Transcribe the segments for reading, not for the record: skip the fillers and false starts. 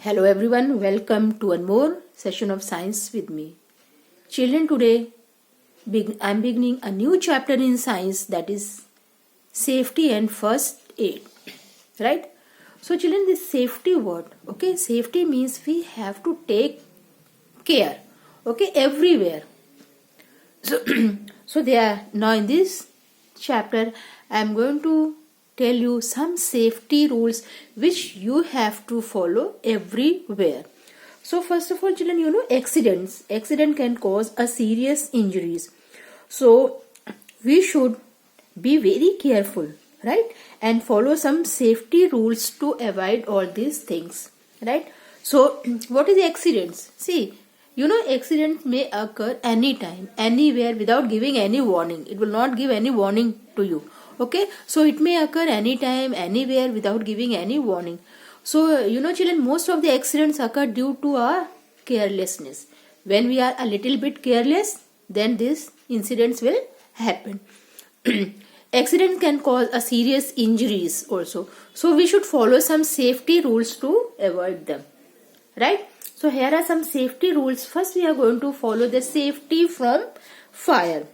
Hello everyone, welcome to one more session of science with me. Children, today I am beginning a new chapter in science, that is safety and first aid. Right? So children, this safety word, okay, safety means we have to take care, okay, everywhere. So now in this chapter I am going to tell you some safety rules which you have to follow everywhere. So first of all, children, accident can cause a serious injuries. So we should be very careful, right, and follow some safety rules to avoid all these things, right? So what is accidents? See, accidents may occur anytime, anywhere without giving any warning. It will not give any warning to you. Okay, so it may occur anytime, anywhere without giving any warning. So, children, most of the accidents occur due to our carelessness. When we are a little bit careless, then these incidents will happen. Accidents can cause a serious injuries also. So, we should follow some safety rules to avoid them. Right? So, here are some safety rules. First, we are going to follow the safety from fire.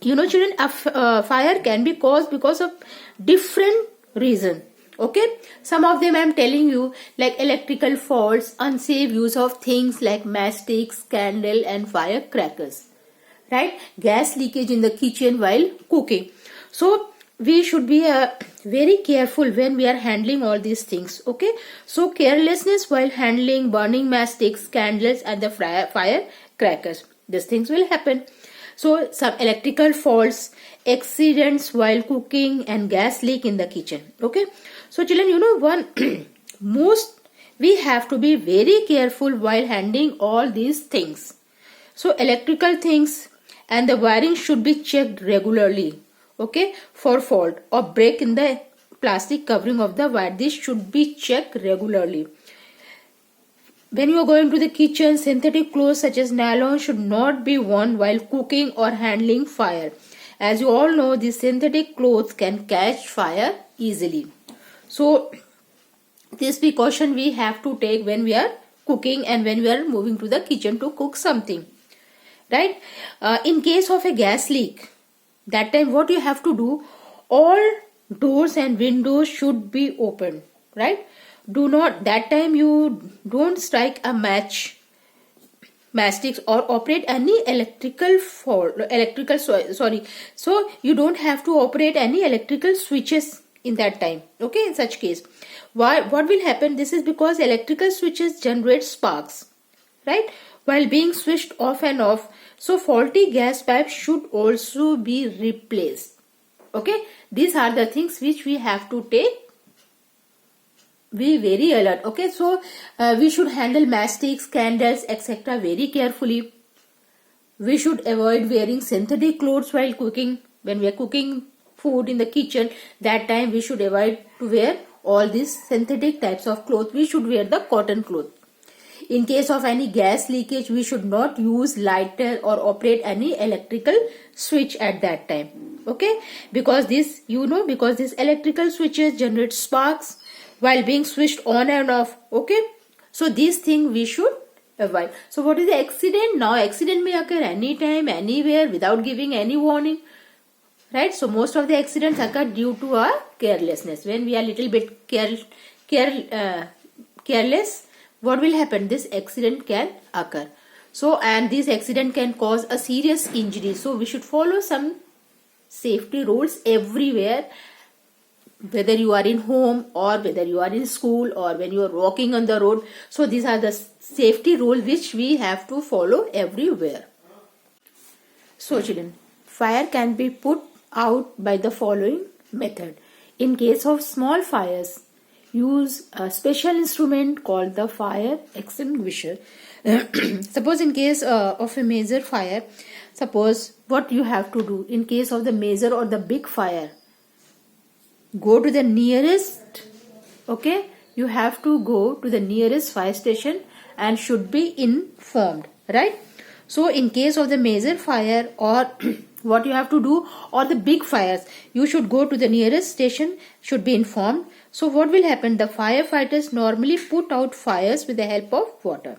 Children, fire can be caused because of different reasons. Okay, some of them I am telling you, like electrical faults, unsafe use of things like matchsticks, candle and firecrackers, right? Gas leakage in the kitchen while cooking. So we should be very careful when we are handling all these things. Okay, so carelessness while handling burning matchsticks, candles and the firecrackers, these things will happen. So some electrical faults, accidents while cooking and gas leak in the kitchen. Okay. So children, we have to be very careful while handling all these things. So electrical things and the wiring should be checked regularly. Okay. For fault or break in the plastic covering of the wire. This should be checked regularly. When you are going to the kitchen, synthetic clothes such as nylon should not be worn while cooking or handling fire. As you all know, these synthetic clothes can catch fire easily. So, this precaution we have to take when we are cooking and when we are moving to the kitchen to cook something. Right? In case of a gas leak, that time what you have to do, all doors and windows should be open. Right? That time you don't strike a matchsticks or operate any so you don't have to operate any electrical switches in that time. Okay, in such case, what will happen? This is because electrical switches generate sparks, right, while being switched off and off. So faulty gas pipes should also be replaced. Okay, these are the things which we have to take. Be very alert. Okay, so we should handle matchsticks, candles, etc. very carefully. We should avoid wearing synthetic clothes while cooking. When we are cooking food in the kitchen, that time we should avoid to wear all these synthetic types of clothes. We should wear the cotton cloth. In case of any gas leakage, we should not use lighter or operate any electrical switch at that time. Okay, because these electrical switches generate sparks while being switched on and off. Okay, so these things we should avoid. So what is the accident? Now accident may occur anytime, anywhere without giving any warning, right? So most of the accidents occur due to our carelessness. When we are little bit careless, what will happen? This accident can occur. So, and this accident can cause a serious injury. So we should follow some safety rules everywhere, whether you are in home or whether you are in school or when you are walking on the road. So these are the safety rules which we have to follow everywhere. So children, fire can be put out by the following method. In case of small fires, use a special instrument called the fire extinguisher. Suppose in case of a major fire, suppose what you have to do in case of the major or the big fire, go to the nearest, okay, you have to go to the nearest fire station and should be informed, right? So in case of the major fire or what you have to do, or the big fires, you should go to the nearest station, should be informed. So what will happen? The firefighters normally put out fires with the help of water.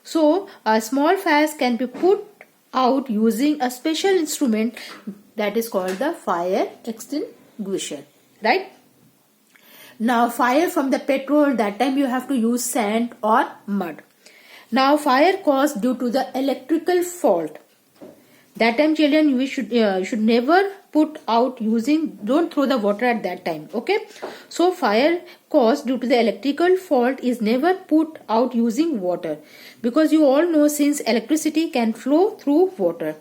So small fires can be put out using a special instrument that is called the fire extinguisher, right? Now fire from the petrol, that time you have to use sand or mud. Now fire caused due to the electrical fault, that time children, we should never put out using, don't throw the water at that time, okay? So fire caused due to the electrical fault is never put out using water, because you all know since electricity can flow through water.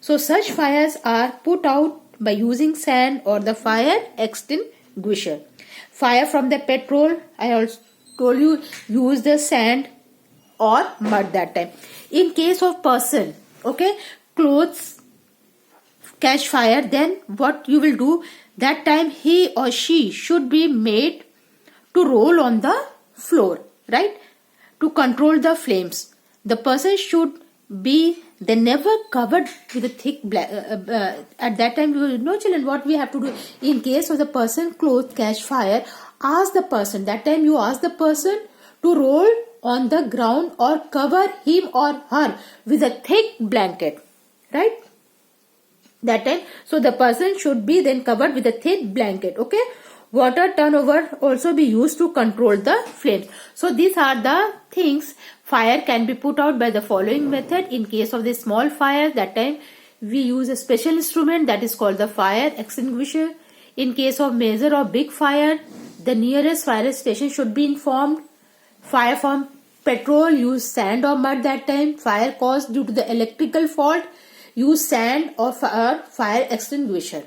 So such fires are put out by using sand or the fire extinguisher. Fire from the petrol, I also told you, use the sand or mud that time. In case of person, okay, clothes catch fire, then what you will do, that time he or she should be made to roll on the floor, right, to control the flames. The person should be then never covered with a thick at that time, you know children, what we have to do in case of the person clothes catch fire, ask the person, that time you ask the person to roll on the ground or cover him or her with a thick blanket, right, that time. So the person should be then covered with a thick blanket, okay. Water turnover also be used to control the flames. So these are the things. Fire can be put out by the following method. In case of the small fire, that time we use a special instrument that is called the fire extinguisher. In case of major or big fire, the nearest fire station should be informed. Fire from petrol, use sand or mud that time. Fire caused due to the electrical fault, use sand or fire extinguisher,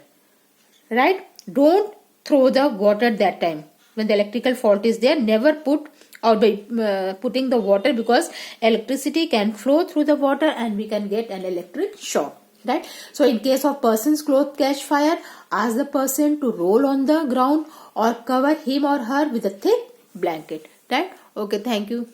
right. Don't throw the water that time when the electrical fault is there. Never put out by putting the water, because electricity can flow through the water and we can get an electric shock, right. So in case of person's clothes catch fire, ask the person to roll on the ground or cover him or her with a thick blanket, right. Okay, thank you.